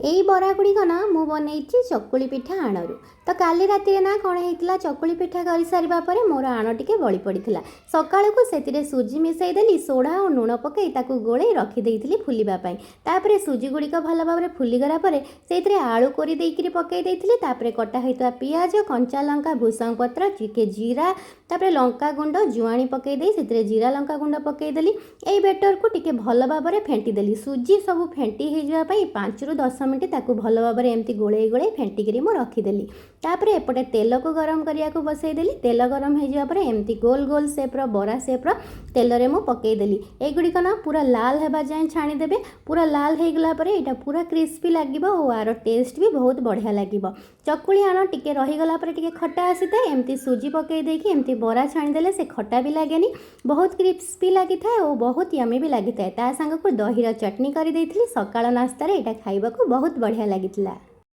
एई बरा गुड़िक ना मु बनई चकुली पिठा आणरू। तो काली राति ना कौन होता चकुली पिठा कर सारा पर मोर आण टे बड़ी पड़ा सकाल को से सुजी मिसईदेली सोढ़ा और लुण पकई गोले रखीदी फुलवाई। तापर सुजी गुड़िक भल भाव में फुलीगला से आलू कोरी देकर पकई कटा होता पियाज कंचा लंका भूसंग पत्र टिके जीरा तापर लंका गुंड जुआणी पकईदे से जीरा लंका गुंड पकईदेली। यही बेटर को टिके भल भाव में फेंटीदेली सुजी सब फेंटी हो 5 ରୁ 10 मिनिट ताकू भल भाव में एमती गोले गोले फेंटिकी मु रखीदेली। तापर एपटे तेल को गरम करिया को बसईदेली। तेल गरम हो एमती गोल गोल सेप्र बरा सेप्र तेल रे मु पकईदेली। एगुड़िक ना पूरा लाल होगा जाए छाणीदेवे। पूरा लाल हो गला यहाँ पूरा क्रिस्पी लगे और आर टेस्ट भी बहुत बढ़िया लगे। चकुली आण टिके रहीगला टिके खटा आसी था एमती सुजी पकई देकी एमती बरा छाणीदेले से खटा भी लगे बहुत क्रिस्पी लगी था और बहुत यमी भी लगी था। ता सांग को दहीर चटनी कर सकाल नास्तार यहाँ खाइबा बहुत बढ़िया लगी।